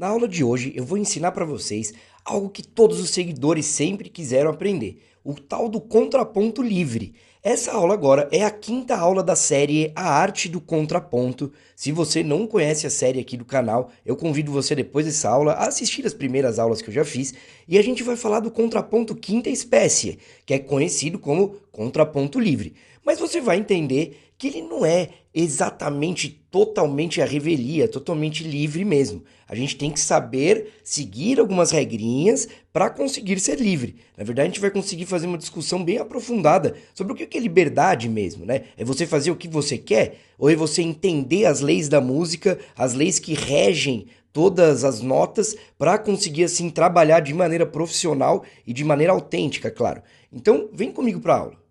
Na aula de hoje eu vou ensinar para vocês algo que todos os seguidores sempre quiseram aprender, o tal do contraponto livre. Essa aula agora é a quinta aula da série A Arte do Contraponto. Se você não conhece a série aqui do canal, eu convido você depois dessa aula a assistir as primeiras aulas que eu já fiz e a gente vai falar do contraponto quinta espécie, que é conhecido como contraponto livre. Mas você vai entender que ele não é exatamente totalmente a revelia, totalmente livre mesmo. A gente tem que saber seguir algumas regrinhas para conseguir ser livre. Na verdade, a gente vai conseguir fazer uma discussão bem aprofundada sobre o que é liberdade mesmo, né? É você fazer o que você quer? Ou é você entender as leis da música, as leis que regem todas as notas para conseguir assim trabalhar de maneira profissional e de maneira autêntica, claro. Então, vem comigo para a aula.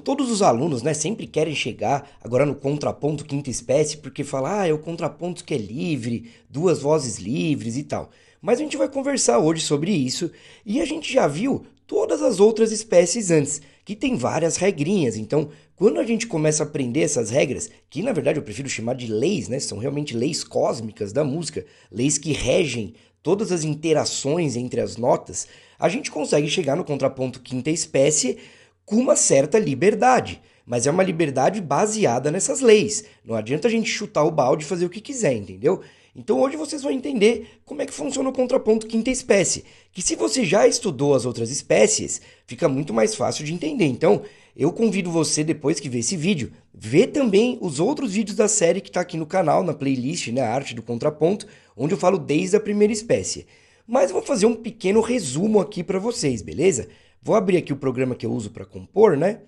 Todos os alunos, né, sempre querem chegar agora no contraponto quinta espécie porque fala, é o contraponto que é livre, duas vozes livres e tal. Mas a gente vai conversar hoje sobre isso e a gente já viu todas as outras espécies antes, que tem várias regrinhas. Então, quando a gente começa a aprender essas regras, que na verdade eu prefiro chamar de leis, né, são realmente leis cósmicas da música, leis que regem todas as interações entre as notas, a gente consegue chegar no contraponto quinta espécie com uma certa liberdade, mas é uma liberdade baseada nessas leis. Não adianta a gente chutar o balde e fazer o que quiser, entendeu? Então hoje vocês vão entender como é que funciona o contraponto quinta espécie, que se você já estudou as outras espécies, fica muito mais fácil de entender. Então eu convido você, depois que ver esse vídeo, ver também os outros vídeos da série que está aqui no canal, na playlist, né, a Arte do Contraponto, onde eu falo desde a primeira espécie. Mas eu vou fazer um pequeno resumo aqui para vocês, beleza? Vou abrir aqui o programa que eu uso para compor, né?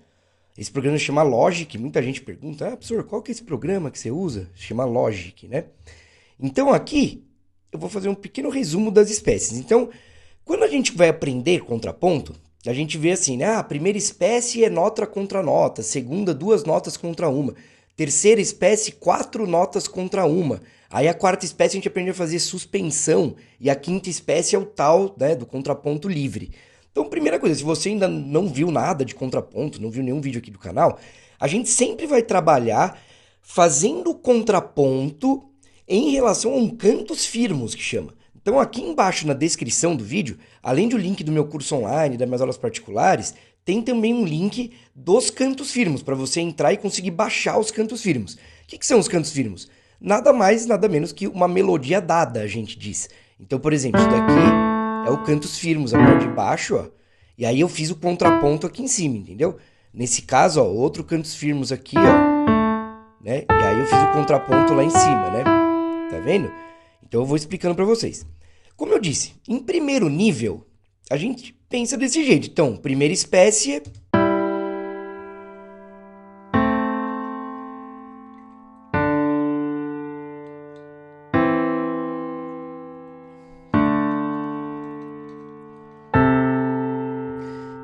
Esse programa chama Logic. Muita gente pergunta, professor, qual que é esse programa que você usa? Chama Logic, né? Então aqui eu vou fazer um pequeno resumo das espécies. Então, quando a gente vai aprender contraponto, a gente vê assim, né? A primeira espécie é nota contra nota, segunda, duas notas contra uma, terceira espécie, quatro notas contra uma. Aí a quarta espécie a gente aprende a fazer suspensão e a quinta espécie é o tal, né, do contraponto livre. Então, primeira coisa, se você ainda não viu nada de contraponto, não viu nenhum vídeo aqui do canal, a gente sempre vai trabalhar fazendo contraponto em relação a um cantos firmos, que chama. Então, aqui embaixo na descrição do vídeo, além do link do meu curso online, das minhas aulas particulares, tem também um link dos cantos firmos, para você entrar e conseguir baixar os cantos firmos. O que são os cantos firmos? Nada mais, nada menos que uma melodia dada, a gente diz. Então, por exemplo, isso daqui é o cantos firmos, a parte de baixo, ó. E aí eu fiz o contraponto aqui em cima, entendeu? Nesse caso, ó, outro cantos firmos aqui, ó, né? E aí eu fiz o contraponto lá em cima, né? Tá vendo? Então eu vou explicando pra vocês. Como eu disse, em primeiro nível, a gente pensa desse jeito. Então, primeira espécie,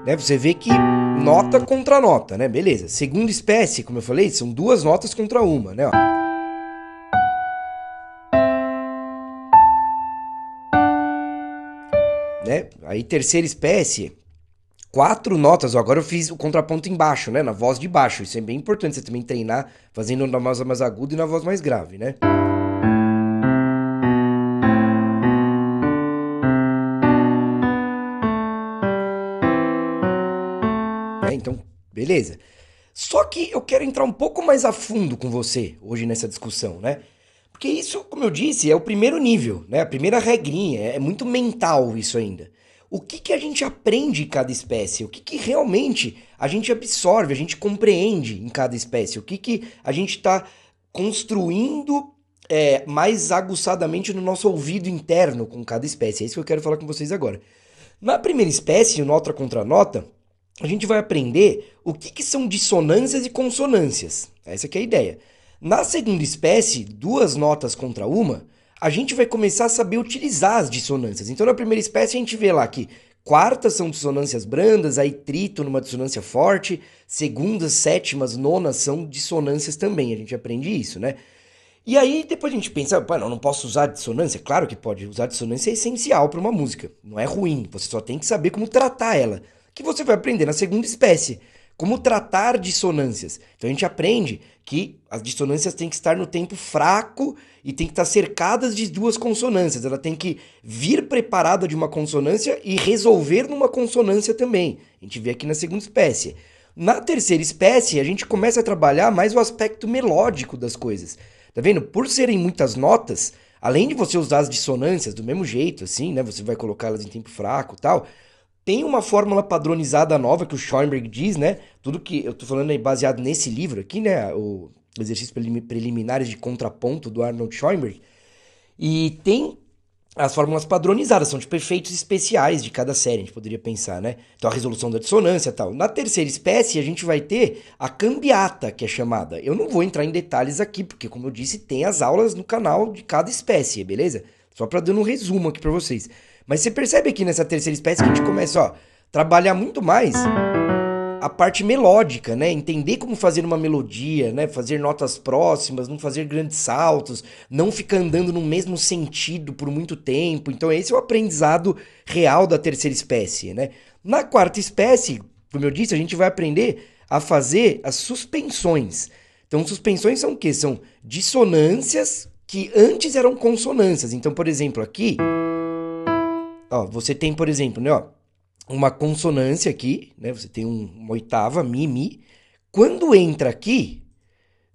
né? Você vê que nota contra nota, né? Beleza. Segunda espécie, como eu falei, são duas notas contra uma, né? Ó. Né? Aí terceira espécie, quatro notas. Ó, agora eu fiz o contraponto embaixo, né? Na voz de baixo. Isso é bem importante você também treinar fazendo na voz mais aguda e na voz mais grave, né? Então, beleza. Só que eu quero entrar um pouco mais a fundo com você hoje nessa discussão, né? Porque isso, como eu disse, é o primeiro nível, né? A primeira regrinha, é muito mental isso ainda. O que a gente aprende em cada espécie? O que realmente a gente absorve, a gente compreende em cada espécie? O que a gente está construindo mais aguçadamente no nosso ouvido interno com cada espécie? É isso que eu quero falar com vocês agora. Na primeira espécie, nota contra nota, a gente vai aprender o que são dissonâncias e consonâncias. Essa que é a ideia. Na segunda espécie, duas notas contra uma, a gente vai começar a saber utilizar as dissonâncias. Então, na primeira espécie, a gente vê lá que quartas são dissonâncias brandas, aí trítono, uma dissonância forte, segundas, sétimas, nonas são dissonâncias também. A gente aprende isso, né? E aí depois a gente pensa, pô, não posso usar dissonância? Claro que pode, usar dissonância é essencial para uma música, não é ruim, você só tem que saber como tratar ela, que você vai aprender na segunda espécie, como tratar dissonâncias. Então a gente aprende que as dissonâncias têm que estar no tempo fraco e tem que estar cercadas de duas consonâncias, ela tem que vir preparada de uma consonância e resolver numa consonância também. A gente vê aqui na segunda espécie. Na terceira espécie, a gente começa a trabalhar mais o aspecto melódico das coisas. Tá vendo? Por serem muitas notas, além de você usar as dissonâncias do mesmo jeito, assim, né? Você vai colocá-las em tempo fraco e tal. Tem uma fórmula padronizada nova que o Schoenberg diz, né? Tudo que eu tô falando aí baseado nesse livro aqui, né? O Exercícios Preliminares de Contraponto do Arnold Schoenberg. E tem as fórmulas padronizadas, são tipo efeitos especiais de cada série, a gente poderia pensar, né? Então a resolução da dissonância e tal. Na terceira espécie, a gente vai ter a cambiata, que é chamada. Eu não vou entrar em detalhes aqui, porque, como eu disse, tem as aulas no canal de cada espécie, beleza? Só para dando um resumo aqui para vocês. Mas você percebe aqui nessa terceira espécie que a gente começa, ó, a trabalhar muito mais a parte melódica, né? Entender como fazer uma melodia, né? Fazer notas próximas, não fazer grandes saltos, não ficar andando no mesmo sentido por muito tempo. Então esse é o aprendizado real da terceira espécie, né? Na quarta espécie, como eu disse, a gente vai aprender a fazer as suspensões. Então suspensões são o quê? São dissonâncias que antes eram consonâncias. Então, por exemplo, aqui, ó, você tem, por exemplo, né, ó, uma consonância aqui, né? Você tem uma oitava, mi, mi. Quando entra aqui,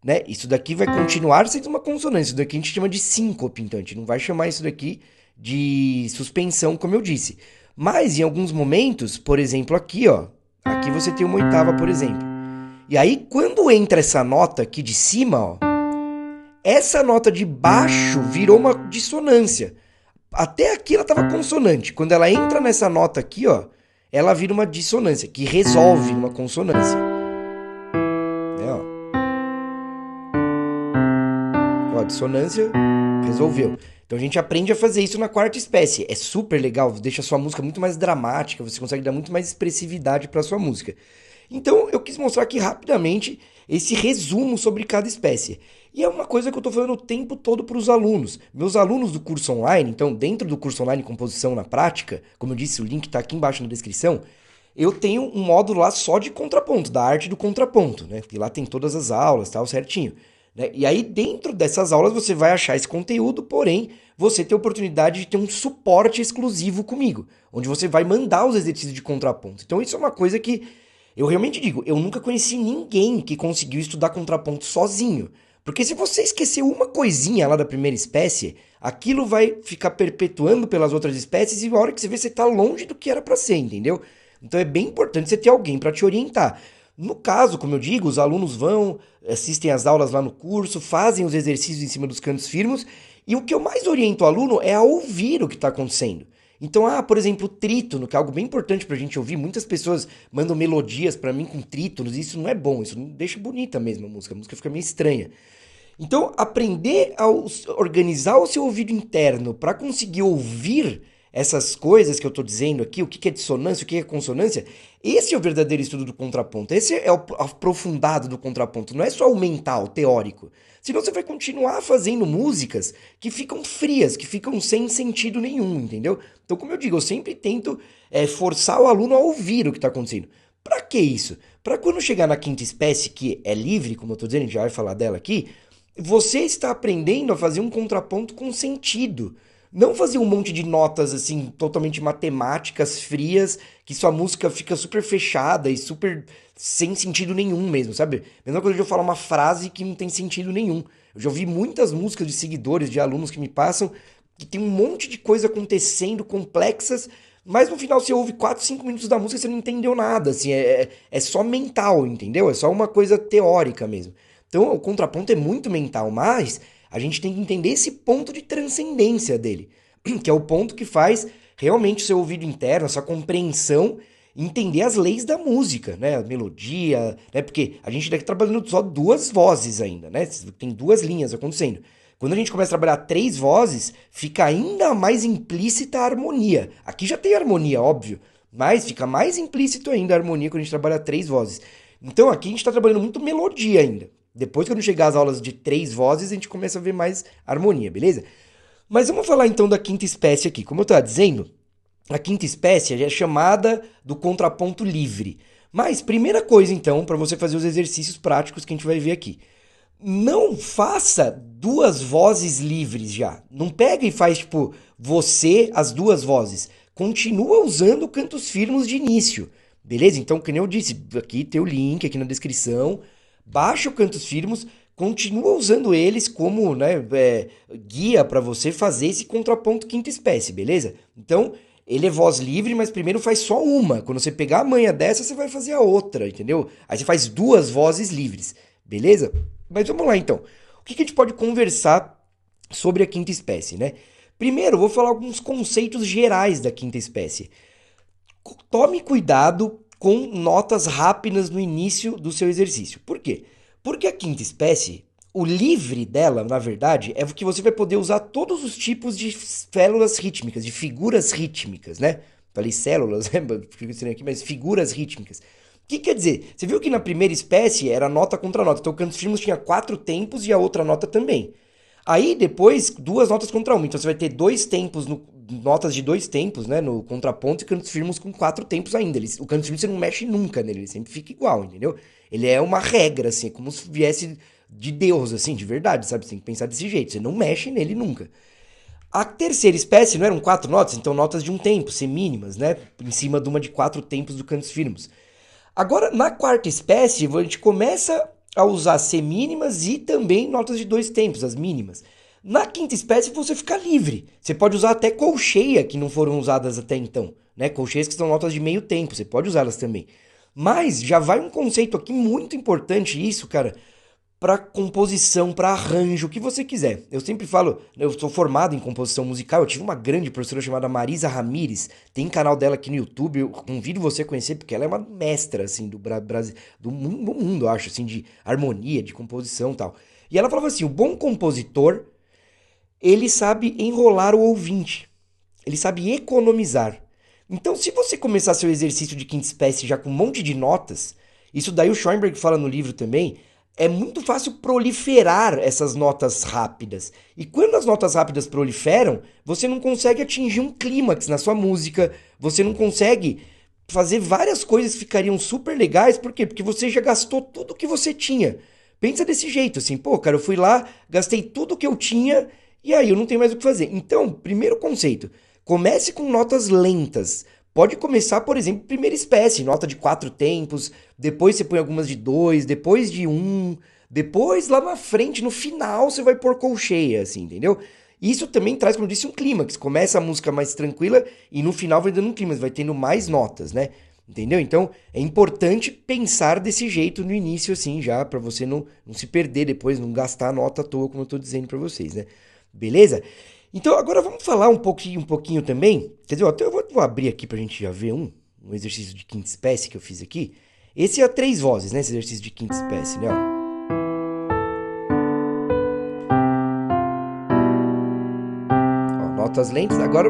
né? Isso daqui vai continuar sendo uma consonância. Isso daqui a gente chama de síncope, então a gente não vai chamar isso daqui de suspensão, como eu disse. Mas em alguns momentos, por exemplo, aqui, ó, aqui você tem uma oitava, por exemplo. E aí, quando entra essa nota aqui de cima, ó, essa nota de baixo virou uma dissonância. Até aqui ela estava consonante. Quando ela entra nessa nota aqui, ó, ela vira uma dissonância, que resolve uma consonância. Né, ó, dissonância, resolveu. Então a gente aprende a fazer isso na quarta espécie. É super legal, deixa a sua música muito mais dramática, você consegue dar muito mais expressividade para a sua música. Então eu quis mostrar aqui rapidamente esse resumo sobre cada espécie. E é uma coisa que eu estou falando o tempo todo para os alunos. Meus alunos do curso online, então dentro do curso online Composição na Prática, como eu disse, o link está aqui embaixo na descrição, eu tenho um módulo lá só de contraponto, da arte do contraponto, né? E lá tem todas as aulas, tal, certinho. Né? E aí dentro dessas aulas você vai achar esse conteúdo, porém você tem a oportunidade de ter um suporte exclusivo comigo, onde você vai mandar os exercícios de contraponto. Então isso é uma coisa que eu realmente digo, eu nunca conheci ninguém que conseguiu estudar contraponto sozinho. Porque se você esquecer uma coisinha lá da primeira espécie, aquilo vai ficar perpetuando pelas outras espécies e a hora que você vê, você está longe do que era para ser, entendeu? Então é bem importante você ter alguém para te orientar. No caso, como eu digo, os alunos vão, assistem às aulas lá no curso, fazem os exercícios em cima dos cantos firmes, e o que eu mais oriento o aluno é a ouvir o que está acontecendo. Então, por exemplo, trítono, que é algo bem importante pra gente ouvir. Muitas pessoas mandam melodias pra mim com trítonos, e isso não é bom, isso não deixa bonita mesmo a música fica meio estranha. Então, aprender a organizar o seu ouvido interno para conseguir ouvir essas coisas que eu estou dizendo aqui, o que é dissonância, o que é consonância, esse é o verdadeiro estudo do contraponto. Esse é o aprofundado do contraponto, não é só o mental, o teórico. Senão você vai continuar fazendo músicas que ficam frias, que ficam sem sentido nenhum, entendeu? Então, como eu digo, eu sempre tento forçar o aluno a ouvir o que está acontecendo. Para que isso? Para quando chegar na quinta espécie, que é livre, como eu estou dizendo, a gente já vai falar dela aqui, você está aprendendo a fazer um contraponto com sentido. Não fazer um monte de notas assim, totalmente matemáticas, frias, que sua música fica super fechada e super sem sentido nenhum mesmo, sabe? Mesma coisa de eu falar uma frase que não tem sentido nenhum. Eu já ouvi muitas músicas de seguidores, de alunos que me passam, que tem um monte de coisa acontecendo, complexas, mas no final você ouve 4, 5 minutos da música e você não entendeu nada, assim, é só mental, entendeu? É só uma coisa teórica mesmo. Então o contraponto é muito mental, mas a gente tem que entender esse ponto de transcendência dele, que é o ponto que faz realmente o seu ouvido interno, a sua compreensão, entender as leis da música, né? A melodia, né? Porque a gente está trabalhando só duas vozes ainda, né? Tem duas linhas acontecendo. Quando a gente começa a trabalhar três vozes, fica ainda mais implícita a harmonia. Aqui já tem harmonia, óbvio, mas fica mais implícito ainda a harmonia quando a gente trabalha três vozes. Então aqui a gente está trabalhando muito melodia ainda. Depois, quando chegar as aulas de 3 vozes, a gente começa a ver mais harmonia, beleza? Mas vamos falar então da quinta espécie aqui. Como eu estava dizendo, a quinta espécie é chamada do contraponto livre. Mas, primeira coisa então, para você fazer os exercícios práticos que a gente vai ver aqui. Não faça 2 vozes livres já. Não pega e faz, tipo, você, as 2 vozes. Continua usando cantos firmes de início. Beleza? Então, como eu disse, aqui tem o link aqui na descrição. Baixa o cantos firmes, continua usando eles como, né, guia para você fazer esse contraponto quinta espécie, beleza? Então, ele é voz livre, mas primeiro faz só uma. Quando você pegar a manha dessa, você vai fazer a outra, entendeu? Aí você faz 2 vozes livres, beleza? Mas vamos lá então. O que a gente pode conversar sobre a quinta espécie, né? Primeiro, eu vou falar alguns conceitos gerais da quinta espécie. Tome cuidado com notas rápidas no início do seu exercício. Por quê? Porque a quinta espécie, o livre dela, na verdade, é que você vai poder usar todos os tipos de células rítmicas, de figuras rítmicas, né? Falei células, né? Fico estranho aqui, mas figuras rítmicas. O que quer dizer? Você viu que na primeira espécie era nota contra nota. Então o cantos firmes tinha 4 tempos e a outra nota também. Aí depois, 2 notas contra uma. Então você vai ter 2 tempos, notas de 2 tempos, né? No contraponto e cantos firmes com 4 tempos ainda. O cantos firmes você não mexe nunca nele, ele sempre fica igual, entendeu? Ele é uma regra, assim, como se viesse de Deus, assim, de verdade, sabe? Você tem que pensar desse jeito. Você não mexe nele nunca. A terceira espécie não eram 4 notas, então notas de 1 tempo, semínimas, né? Em cima de uma de 4 tempos do cantos firmes. Agora, na quarta espécie, a gente começa a usar semínimas e também notas de 2 tempos, as mínimas. Na quinta espécie, você fica livre. Você pode usar até colcheia, que não foram usadas até então, né? Colcheias que são notas de meio tempo, você pode usá-las também. Mas já vai um conceito aqui muito importante isso, cara, para composição, para arranjo, o que você quiser. Eu sempre falo, eu sou formado em composição musical, eu tive uma grande professora chamada Marisa Ramires, tem canal dela aqui no YouTube, eu convido você a conhecer, porque ela é uma mestra, assim, do mundo, acho, assim, de harmonia, de composição e tal. E ela falava assim, o bom compositor, ele sabe enrolar o ouvinte, ele sabe economizar. Então, se você começar seu exercício de quinta espécie já com um monte de notas, isso daí o Schoenberg fala no livro também, é muito fácil proliferar essas notas rápidas. E quando as notas rápidas proliferam, você não consegue atingir um clímax na sua música, você não consegue fazer várias coisas que ficariam super legais, por quê? Porque você já gastou tudo que você tinha. Pensa desse jeito, assim, pô, cara, eu fui lá, gastei tudo que eu tinha e aí eu não tenho mais o que fazer. Então, primeiro conceito, comece com notas lentas. Pode começar, por exemplo, primeira espécie, nota de 4 tempos, depois você põe algumas de 2, depois de 1, depois lá na frente, no final, você vai pôr colcheia, assim, entendeu? Isso também traz, como eu disse, um clímax. Começa a música mais tranquila e no final vai dando um clímax, vai tendo mais notas, né? Entendeu? Então é importante pensar desse jeito no início, assim, já, pra você não se perder depois, não gastar a nota à toa, como eu tô dizendo pra vocês, né? Beleza? Então agora vamos falar um pouquinho também. Quer dizer, ó, então eu vou abrir aqui pra gente já ver um exercício de quinta espécie que eu fiz aqui. Esse é a 3 vozes, né? Esse exercício de quinta espécie, né? Ó, notas lentas. Agora,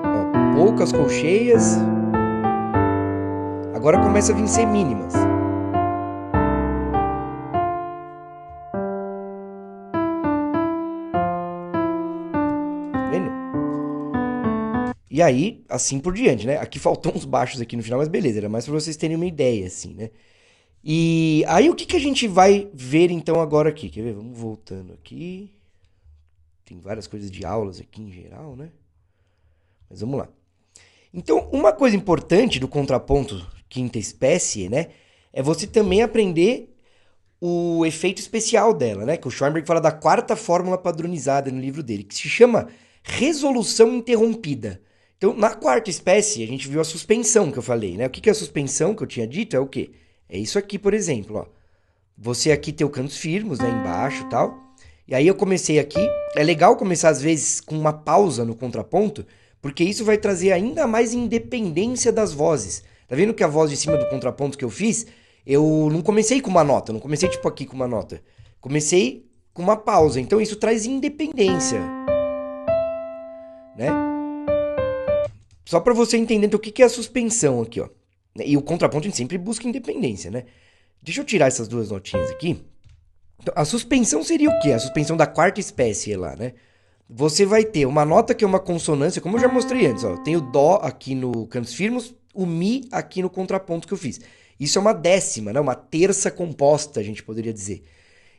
ó, poucas colcheias. Agora começa a vir semínimas. Tá vendo? E aí, assim por diante, né? Aqui faltam uns baixos aqui no final, mas beleza, era mais pra vocês terem uma ideia, assim, né? E aí, o que a gente vai ver então agora aqui? Quer ver? Vamos voltando aqui. Tem várias coisas de aulas aqui em geral, né? Mas vamos lá. Então, uma coisa importante do contraponto quinta espécie, né? É você também aprender o efeito especial dela, né? Que o Schoenberg fala da quarta fórmula padronizada no livro dele, que se chama resolução interrompida. Então, na quarta espécie, a gente viu a suspensão que eu falei, né? O que é a suspensão que eu tinha dito? É o quê? É isso aqui, por exemplo, ó. Você aqui tem o cantos firmes, né? Embaixo e tal. E aí eu comecei aqui. É legal começar, às vezes, com uma pausa no contraponto, porque isso vai trazer ainda mais independência das vozes. Tá vendo que a voz de cima do contraponto que eu fiz, eu não comecei com uma nota, não comecei tipo aqui com uma nota. Comecei com uma pausa. Então isso traz independência, né? Só para você entender então, o que é a suspensão aqui, ó. E o contraponto a gente sempre busca independência, né? Deixa eu tirar essas duas notinhas aqui. Então, a suspensão seria o quê? A suspensão da quarta espécie lá, né? Você vai ter uma nota que é uma consonância, como eu já mostrei antes, ó. Tem o dó aqui no cantos firmes, o mi aqui no contraponto que eu fiz. Isso é uma décima, né? Uma terça composta, a gente poderia dizer.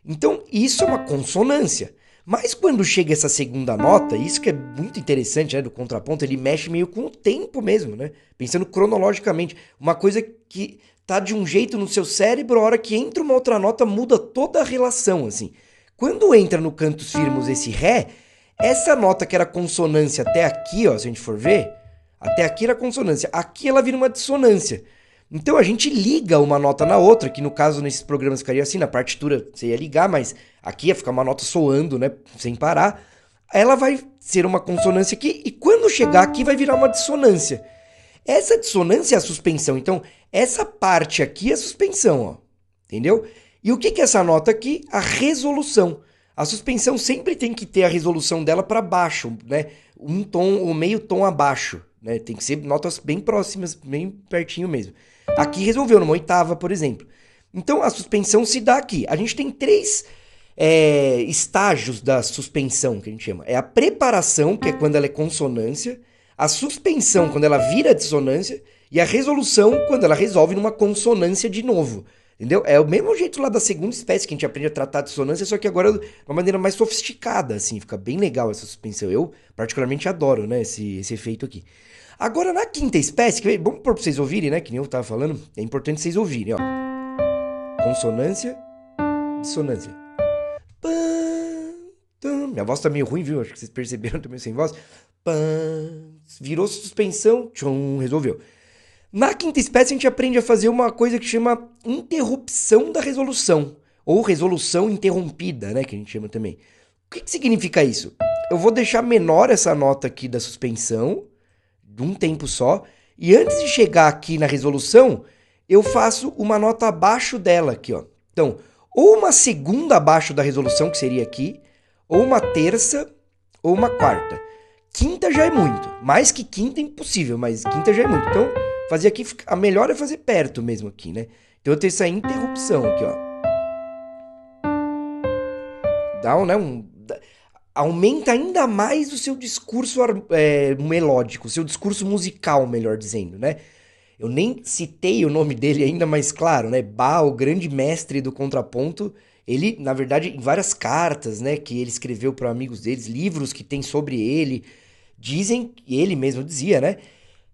Então, isso é uma consonância. Mas quando chega essa segunda nota, isso que é muito interessante, né, do contraponto, ele mexe meio com o tempo mesmo, né? Pensando cronologicamente, uma coisa que tá de um jeito no seu cérebro, a hora que entra uma outra nota muda toda a relação, assim. Quando entra no cantos firmes esse ré, essa nota que era consonância até aqui, ó, se a gente for ver, até aqui era consonância, aqui ela vira uma dissonância. Então a gente liga uma nota na outra, que no caso nesses programas ficaria assim, na partitura você ia ligar, mas aqui ia ficar uma nota soando, né, sem parar. Ela vai ser uma consonância aqui e quando chegar aqui vai virar uma dissonância. Essa dissonância é a suspensão, então essa parte aqui é a suspensão, ó, entendeu? E o que é essa nota aqui? A resolução. A suspensão sempre tem que ter a resolução dela para baixo, né? Um tom ou meio tom abaixo, né? Tem que ser notas bem próximas, bem pertinho mesmo. Aqui resolveu, numa oitava, por exemplo. Então a suspensão se dá aqui. A gente tem três estágios da suspensão, que a gente chama. É a preparação, que é quando ela é consonância, a suspensão, quando ela vira dissonância, e a resolução, quando ela resolve numa consonância de novo. Entendeu? É o mesmo jeito lá da segunda espécie que a gente aprende a tratar a dissonância, só que agora de uma maneira mais sofisticada, assim. Fica bem legal essa suspensão. Eu particularmente adoro, né, esse efeito aqui. Agora, na quinta espécie, vamos pôr pra vocês ouvirem, né? Que nem eu tava falando. É importante vocês ouvirem, ó. Consonância, dissonância. Minha voz tá meio ruim, viu? Acho que vocês perceberam, eu tô meio sem voz. Virou suspensão, tchum, resolveu. Na quinta espécie, a gente aprende a fazer uma coisa que chama interrupção da resolução. Ou resolução interrompida, né? Que a gente chama também. O que significa isso? Eu vou deixar menor essa nota aqui da suspensão, de um tempo só, e antes de chegar aqui na resolução, eu faço uma nota abaixo dela aqui, ó. Então, ou uma segunda abaixo da resolução, que seria aqui, ou uma terça, ou uma quarta. Quinta já é muito. Mais que quinta é impossível, mas quinta já é muito. Então, fazer aqui, a melhor é fazer perto mesmo aqui, né? Então eu tenho essa interrupção aqui, ó. Dá, né, aumenta ainda mais o seu discurso melódico, o seu discurso musical, melhor dizendo, né? Eu nem citei o nome dele ainda, mas claro, né? Bach, o grande mestre do contraponto, ele, na verdade, em várias cartas, né, que ele escreveu para amigos deles, livros que tem sobre ele, dizem, e ele mesmo dizia, né,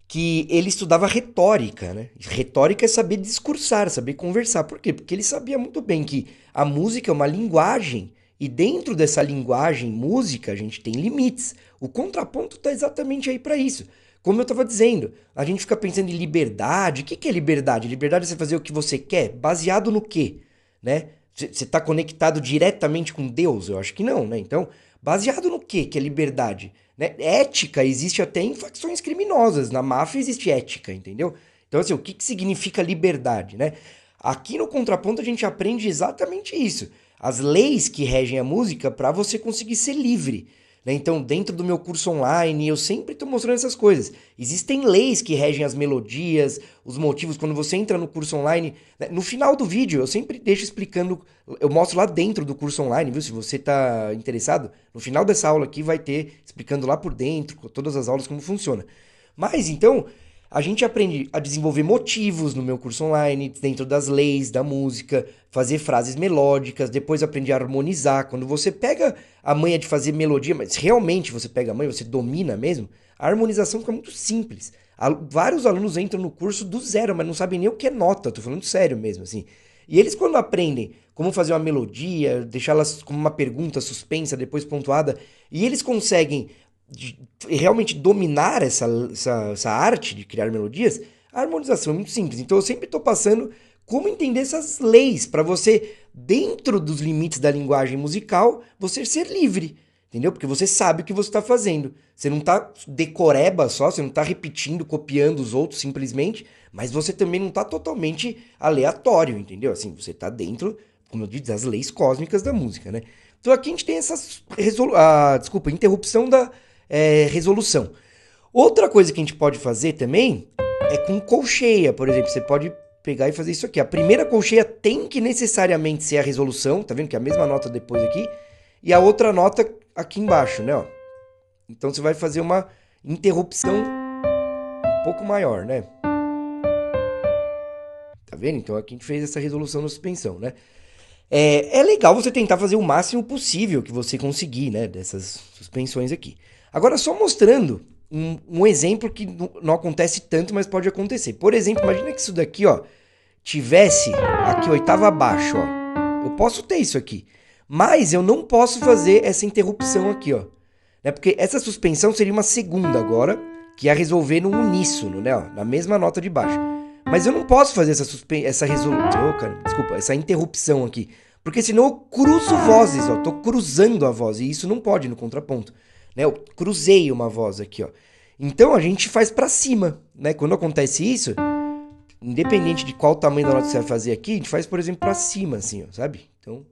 que ele estudava retórica, né? Retórica é saber discursar, saber conversar. Por quê? Porque ele sabia muito bem que a música é uma linguagem e dentro dessa linguagem, música, a gente tem limites. O contraponto está exatamente aí para isso. Como eu estava dizendo, a gente fica pensando em liberdade. O que é liberdade? Liberdade é você fazer o que você quer, baseado no quê? Né? Você está conectado diretamente com Deus? Eu acho que não, né? Então, baseado no quê que é liberdade? Né? Ética existe até em facções criminosas. Na máfia existe ética, entendeu? Então, assim, o que significa liberdade, né? Aqui no contraponto a gente aprende exatamente isso. As leis que regem a música para você conseguir ser livre. Né? Então, dentro do meu curso online, eu sempre estou mostrando essas coisas. Existem leis que regem as melodias, os motivos. Quando você entra no curso online, né? No final do vídeo, eu sempre deixo explicando, eu mostro lá dentro do curso online, viu? Se você está interessado, no final dessa aula aqui vai ter explicando lá por dentro, com todas as aulas, como funciona. Mas, então, a gente aprende a desenvolver motivos no meu curso online, dentro das leis da música, fazer frases melódicas, depois aprendi a harmonizar. Quando você pega a manha de fazer melodia, mas realmente você pega a manha, você domina mesmo, a harmonização fica muito simples. Vários alunos entram no curso do zero, mas não sabem nem o que é nota, tô falando sério mesmo, assim. E eles quando aprendem como fazer uma melodia, deixá-las como uma pergunta suspensa, depois pontuada, e eles conseguem realmente dominar essa arte de criar melodias, a harmonização é muito simples. Então eu sempre estou passando como entender essas leis para você, dentro dos limites da linguagem musical, você ser livre, entendeu? Porque você sabe o que você está fazendo. Você não está decoreba só, você não está repetindo, copiando os outros simplesmente, mas você também não está totalmente aleatório, entendeu? Assim, você está dentro, como eu disse, das leis cósmicas da música, né? Então aqui a gente tem essa interrupção da resolução. Outra coisa que a gente pode fazer também é com colcheia, por exemplo. Você pode pegar e fazer isso aqui. A primeira colcheia tem que necessariamente ser a resolução, tá vendo que é a mesma nota depois aqui, e a outra nota aqui embaixo, né, ó. Então você vai fazer uma interrupção um pouco maior, né? Tá vendo? Então aqui a gente fez essa resolução na suspensão, né? É legal você tentar fazer o máximo possível que você conseguir, né? Dessas suspensões aqui. Agora, só mostrando um exemplo que não acontece tanto, mas pode acontecer. Por exemplo, imagina que isso daqui, ó, tivesse aqui oitava abaixo, ó. Eu posso ter isso aqui, mas eu não posso fazer essa interrupção aqui, ó. Né? Porque essa suspensão seria uma segunda agora, que ia resolver no uníssono, né? Ó, na mesma nota de baixo. Mas eu não posso fazer essa resolução, essa interrupção aqui. Porque senão eu cruzo vozes, ó. Tô cruzando a voz. E isso não pode no contraponto. Né? Eu cruzei uma voz aqui, ó. Então a gente faz pra cima, né? Quando acontece isso, independente de qual tamanho da nota que você vai fazer aqui, a gente faz, por exemplo, pra cima, assim, ó, sabe? Então.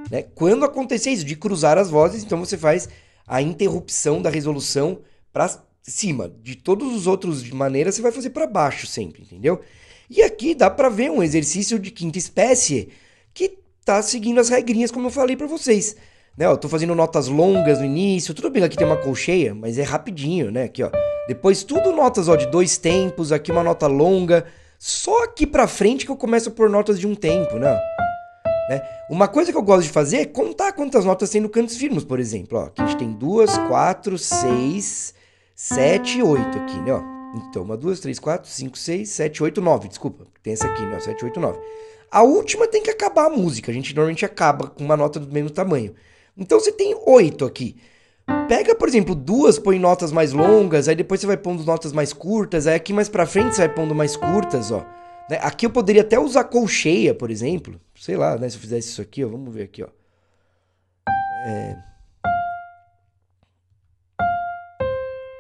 Né? Quando acontecer isso, de cruzar as vozes, então você faz a interrupção da resolução pra cima. De todos os outros de maneira, você vai fazer para baixo sempre, entendeu? E aqui dá para ver um exercício de quinta espécie que tá seguindo as regrinhas como eu falei para vocês. Né? Eu tô fazendo notas longas no início, tudo bem que aqui tem uma colcheia, mas é rapidinho, né? Aqui, ó. Depois tudo notas, ó, de 2 tempos, aqui uma nota longa. Só aqui pra frente que eu começo a pôr notas de 1 tempo, né? Uma coisa que eu gosto de fazer é contar quantas notas tem no cantos firmes, por exemplo. Ó, aqui a gente tem 2, 4, 6... 7 e 8 aqui, né, ó. Então, 1, 2, 3, 4, 5, 6, 7, 8, 9, desculpa. Tem essa aqui, né, 7, 8, 9. A última tem que acabar a música. A gente normalmente acaba com uma nota do mesmo tamanho. Então, você tem 8 aqui. Pega, por exemplo, 2, põe notas mais longas, aí depois você vai pondo notas mais curtas, aí aqui mais pra frente você vai pondo mais curtas, ó. Né? Aqui eu poderia até usar colcheia, por exemplo. Sei lá, né, se eu fizesse isso aqui, ó. Vamos ver aqui, ó.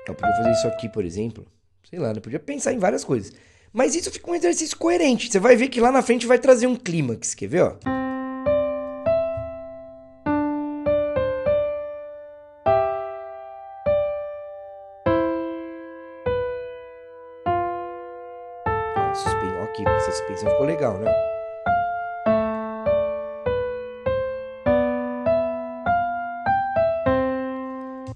Eu podia fazer isso aqui, por exemplo. Sei lá, né? Podia pensar em várias coisas. Mas isso fica um exercício coerente. Você vai ver que lá na frente vai trazer um clímax. Quer ver, ó? Ó, aqui, essa suspensão ficou legal, né?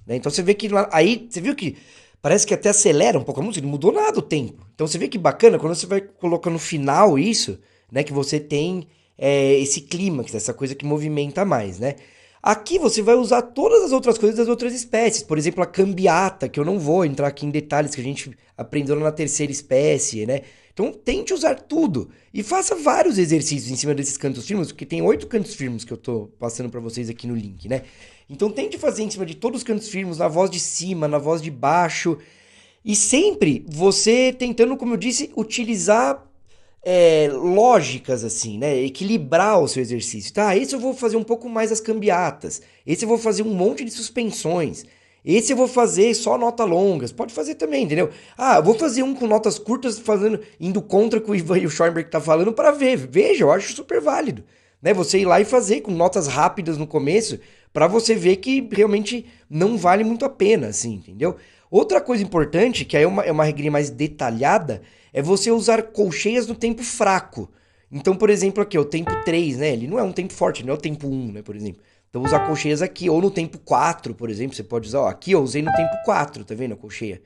Então você vê que lá, aí você viu que parece que até acelera um pouco a música, não mudou nada o tempo. Então você vê que bacana quando você vai colocando no final isso, né, que você tem esse clímax, essa coisa que movimenta mais, né? Aqui você vai usar todas as outras coisas das outras espécies, por exemplo, a cambiata, que eu não vou entrar aqui em detalhes que a gente aprendeu na terceira espécie, né? Então tente usar tudo e faça vários exercícios em cima desses cantos firmes, porque tem 8 cantos firmes que eu tô passando para vocês aqui no link, né? Então tente fazer em cima de todos os cantos firmes, na voz de cima, na voz de baixo, e sempre você tentando, como eu disse, utilizar lógicas assim, né? Equilibrar o seu exercício. Tá, esse eu vou fazer um pouco mais as cambiatas, esse eu vou fazer um monte de suspensões, esse eu vou fazer só notas longas. Pode fazer também, entendeu? Ah, eu vou fazer um com notas curtas, indo contra o que o Ivan e o Schoenberg tá falando para ver. Veja, eu acho super válido. Né? Você ir lá e fazer com notas rápidas no começo, para você ver que realmente não vale muito a pena, assim, entendeu? Outra coisa importante, que aí é uma regrinha mais detalhada, é você usar colcheias no tempo fraco. Então, por exemplo, aqui, o tempo 3, né? Ele não é um tempo forte, não é o tempo 1, né, por exemplo. Então, usar colcheias aqui, ou no tempo 4, por exemplo, você pode usar, ó, aqui eu usei no tempo 4, tá vendo a colcheia?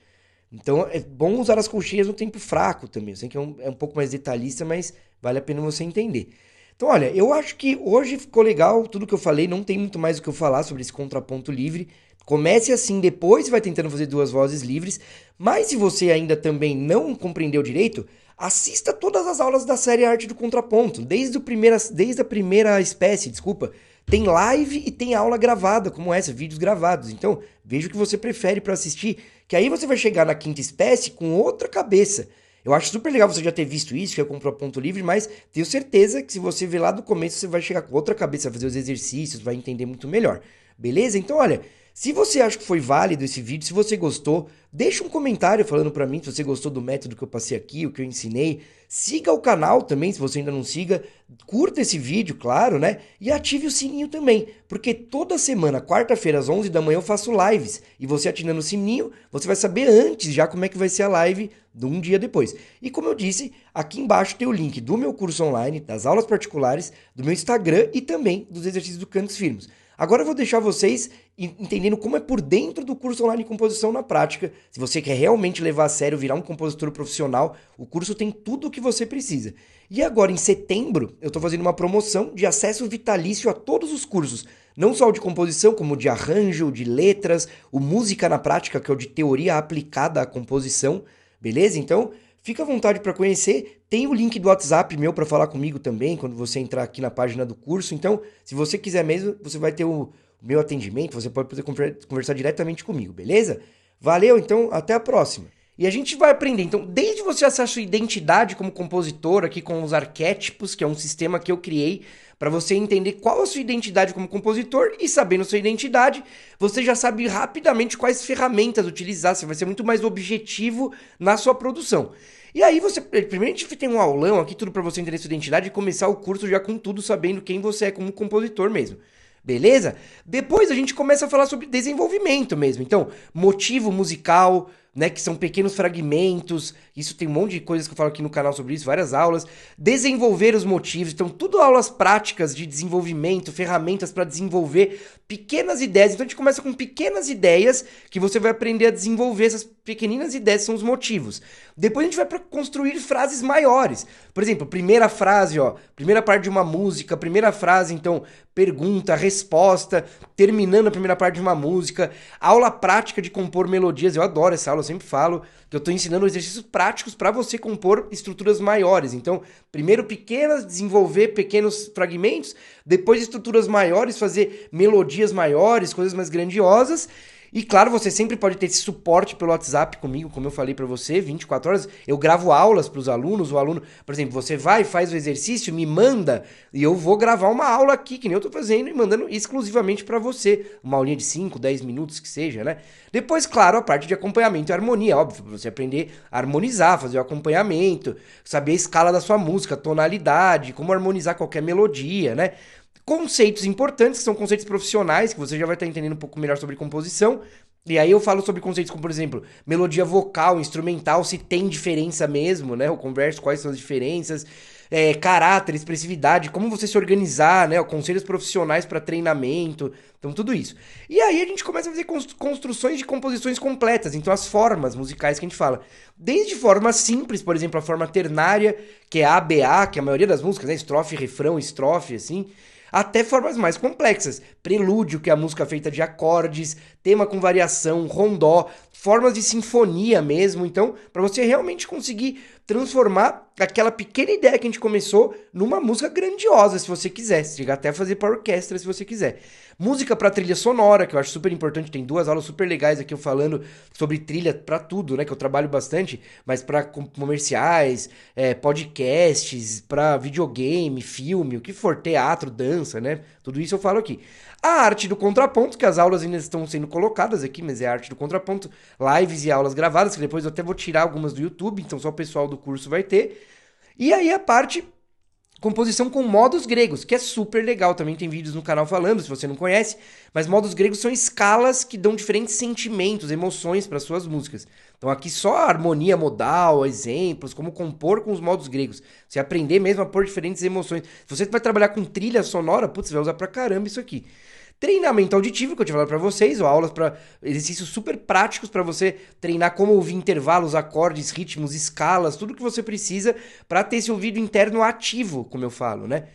Então, é bom usar as colcheias no tempo fraco também. Eu sei que é um pouco mais detalhista, mas vale a pena você entender. Então, olha, eu acho que hoje ficou legal tudo que eu falei, não tem muito mais o que eu falar sobre esse contraponto livre. Comece assim, depois você vai tentando fazer 2 vozes livres, mas se você ainda também não compreendeu direito, assista todas as aulas da série Arte do Contraponto, desde a primeira espécie, desculpa. Tem live e tem aula gravada, como essa, vídeos gravados. Então, veja o que você prefere para assistir, que aí você vai chegar na quinta espécie com outra cabeça. Eu acho super legal você já ter visto isso, que é o contraponto livre, mas tenho certeza que se você ver lá do começo, você vai chegar com outra cabeça, fazer os exercícios, vai entender muito melhor. Beleza? Então, olha, Se você acha que foi válido esse vídeo, se você gostou, deixa um comentário falando pra mim se você gostou do método que eu passei aqui, o que eu ensinei. Siga o canal também, se você ainda não siga. Curta esse vídeo, claro, né? E ative o sininho também, porque toda semana, quarta-feira, às 11 da manhã, eu faço lives. E você ativando o sininho, você vai saber antes já como é que vai ser a live de um dia depois. E como eu disse, aqui embaixo tem o link do meu curso online, das aulas particulares, do meu Instagram e também dos exercícios do Cantos Firmes. Agora eu vou deixar vocês entendendo como é por dentro do curso online de composição na prática. Se você quer realmente levar a sério, virar um compositor profissional, o curso tem tudo o que você precisa. E agora, em setembro, eu estou fazendo uma promoção de acesso vitalício a todos os cursos. Não só o de composição, como o de arranjo, o de letras, o Música na Prática, que é o de teoria aplicada à composição. Beleza? Então, fica à vontade para conhecer. Tem o link do WhatsApp meu para falar comigo também, quando você entrar aqui na página do curso. Então, se você quiser mesmo, você vai ter o meu atendimento, você pode poder conversar diretamente comigo, beleza? Valeu, então, até a próxima. E a gente vai aprender, então, desde você achar sua identidade como compositor, aqui com os arquétipos, que é um sistema que eu criei, para você entender qual a sua identidade como compositor e sabendo sua identidade, você já sabe rapidamente quais ferramentas utilizar, você vai ser muito mais objetivo na sua produção. E aí você, primeiro a gente tem um aulão aqui, tudo para você entender sua identidade e começar o curso já com tudo, sabendo quem você é como compositor mesmo. Beleza? Depois a gente começa a falar sobre desenvolvimento mesmo. Então, motivo musical, né, que são pequenos fragmentos. Isso tem um monte de coisas que eu falo aqui no canal sobre isso, várias aulas. Desenvolver os motivos. Então, tudo aulas práticas de desenvolvimento, ferramentas para desenvolver pequenas ideias. Então, a gente começa com pequenas ideias que você vai aprender a desenvolver. Essas pequeninas ideias são os motivos. Depois a gente vai para construir frases maiores. Por exemplo, primeira frase, ó, primeira parte de uma música, primeira frase, então, pergunta, resposta, terminando a primeira parte de uma música, aula prática de compor melodias. Eu adoro essa aula, eu sempre falo que eu estou ensinando exercícios práticos para você compor estruturas maiores. Então, primeiro pequenas, desenvolver pequenos fragmentos, depois estruturas maiores, fazer melodias maiores, coisas mais grandiosas. E claro, você sempre pode ter esse suporte pelo WhatsApp comigo, como eu falei para você, 24 horas. Eu gravo aulas para os alunos, o aluno, por exemplo, você vai, faz o exercício, me manda e eu vou gravar uma aula aqui, que nem eu tô fazendo, e mandando exclusivamente para você. Uma aulinha de 5, 10 minutos que seja, né? Depois, claro, a parte de acompanhamento e harmonia, óbvio, para você aprender a harmonizar, fazer o acompanhamento, saber a escala da sua música, tonalidade, como harmonizar qualquer melodia, né? Conceitos importantes, que são conceitos profissionais, que você já vai estar entendendo um pouco melhor sobre composição. E aí eu falo sobre conceitos como, por exemplo, melodia vocal, instrumental, se tem diferença mesmo, né? Eu converso quais são as diferenças, caráter, expressividade, como você se organizar, né? Conselhos profissionais para treinamento, então tudo isso. E aí a gente começa a fazer construções de composições completas, então as formas musicais que a gente fala. Desde formas simples, por exemplo, a forma ternária, que é ABA, que é a maioria das músicas, né? Estrofe, refrão, estrofe, assim, até formas mais complexas, prelúdio, que é a música feita de acordes, tema com variação, rondó, formas de sinfonia mesmo. Então, para você realmente conseguir transformar aquela pequena ideia que a gente começou numa música grandiosa, se você quiser, chegar até a fazer para orquestra, se você quiser. Música para trilha sonora, que eu acho super importante, tem 2 aulas super legais aqui eu falando sobre trilha para tudo, né, que eu trabalho bastante, mas para comerciais, podcasts, para videogame, filme, o que for, teatro, dança, né, tudo isso eu falo aqui. A arte do contraponto, que as aulas ainda estão sendo colocadas aqui, mas é a arte do contraponto, lives e aulas gravadas, que depois eu até vou tirar algumas do YouTube, então só o pessoal do curso vai ter. E aí a parte composição com modos gregos, que é super legal, também tem vídeos no canal falando, se você não conhece, mas modos gregos são escalas que dão diferentes sentimentos, emoções para suas músicas. Então aqui só a harmonia modal, exemplos, como compor com os modos gregos. Você aprender mesmo a pôr diferentes emoções. Se você vai trabalhar com trilha sonora, putz, você vai usar pra caramba isso aqui. Treinamento auditivo, que eu tinha falado para vocês, ou aulas para exercícios super práticos para você treinar como ouvir intervalos, acordes, ritmos, escalas, tudo que você precisa para ter esse ouvido interno ativo, como eu falo, né?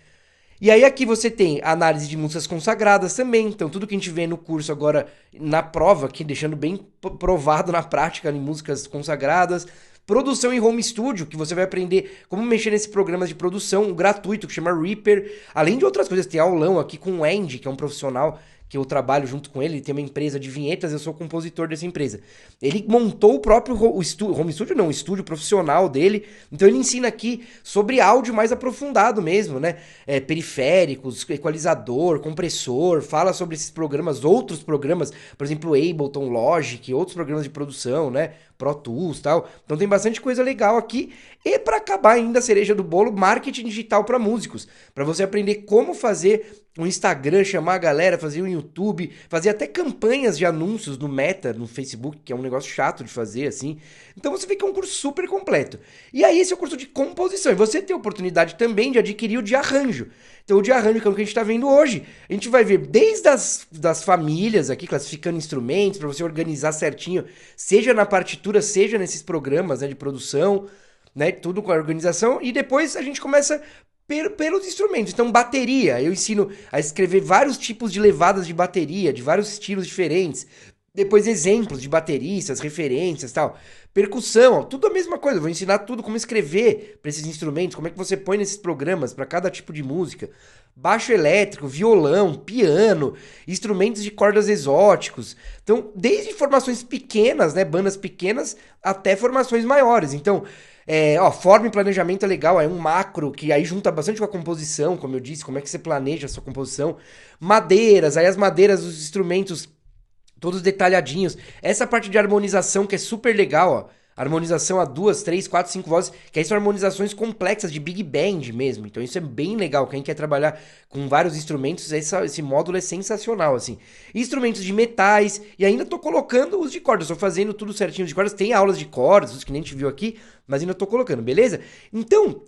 E aí aqui você tem análise de músicas consagradas também, então tudo que a gente vê no curso agora na prova, aqui deixando bem provado na prática em músicas consagradas. Produção em home studio, que você vai aprender como mexer nesse programa de produção gratuito que chama Reaper. Além de outras coisas, tem aulão aqui com o Andy, que é um profissional que eu trabalho junto com ele tem uma empresa de vinhetas, eu sou compositor dessa empresa. Ele montou o próprio home studio, não, o estúdio profissional dele, então ele ensina aqui sobre áudio mais aprofundado mesmo, né? Periféricos, equalizador, compressor, fala sobre esses programas, outros programas, por exemplo, Ableton, Logic, outros programas de produção, né? Pro Tools e tal. Então tem bastante coisa legal aqui. E para acabar ainda a cereja do bolo, marketing digital para músicos, para você aprender como fazer um Instagram, chamar a galera, fazer um YouTube, fazer até campanhas de anúncios no Meta, no Facebook, que é um negócio chato de fazer, assim. Então você vê que é um curso super completo. E aí esse é o curso de composição. E você tem a oportunidade também de adquirir o de arranjo. Então o de arranjo, que é o que a gente está vendo hoje, a gente vai ver desde das famílias aqui, classificando instrumentos, para você organizar certinho, seja na partitura, seja nesses programas, né, de produção, né, tudo com a organização. E depois a gente começa pelos instrumentos. Então, bateria, eu ensino a escrever vários tipos de levadas de bateria, de vários estilos diferentes. Depois, exemplos de bateristas, referências e tal. Percussão, ó, tudo a mesma coisa. Eu vou ensinar tudo como escrever para esses instrumentos, como é que você põe nesses programas para cada tipo de música. Baixo elétrico, violão, piano, instrumentos de cordas exóticos. Então, desde formações pequenas, né, bandas pequenas, até formações maiores. Então, forma e planejamento é legal, é um macro que aí junta bastante com a composição, como eu disse, como é que você planeja a sua composição. Madeiras, aí as madeiras, os instrumentos todos detalhadinhos. Essa parte de harmonização que é super legal, ó. Harmonização a 2, 3, 4, 5 vozes, que aí são harmonizações complexas de big band mesmo. Então isso é bem legal. Quem quer trabalhar com vários instrumentos, esse módulo é sensacional, assim. Instrumentos de metais, e ainda tô colocando os de cordas. Tô fazendo tudo certinho de cordas. Tem aulas de cordas, os que nem a gente viu aqui, mas ainda tô colocando, beleza? Então,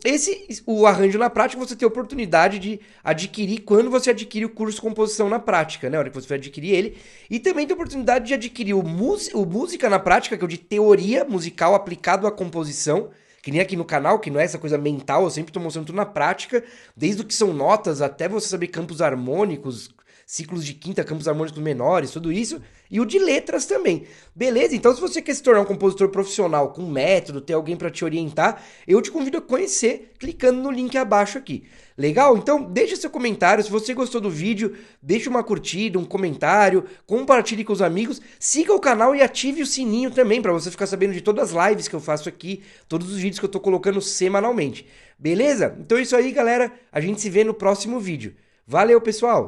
o arranjo na prática, você tem a oportunidade de adquirir quando você adquire o curso Composição na Prática, né? A hora que você vai adquirir ele. E também tem a oportunidade de adquirir o Música na Prática, que é o de teoria musical aplicado à composição, que nem aqui no canal, que não é essa coisa mental, eu sempre tô mostrando tudo na prática, desde o que são notas até você saber campos harmônicos, ciclos de quinta, campos harmônicos menores, tudo isso, e o de letras também. Beleza? Então, se você quer se tornar um compositor profissional com método, ter alguém para te orientar, eu te convido a conhecer clicando no link abaixo aqui. Legal? Então, deixa seu comentário. Se você gostou do vídeo, deixa uma curtida, um comentário, compartilhe com os amigos, siga o canal e ative o sininho também para você ficar sabendo de todas as lives que eu faço aqui, todos os vídeos que eu tô colocando semanalmente. Beleza? Então é isso aí, galera. A gente se vê no próximo vídeo. Valeu, pessoal!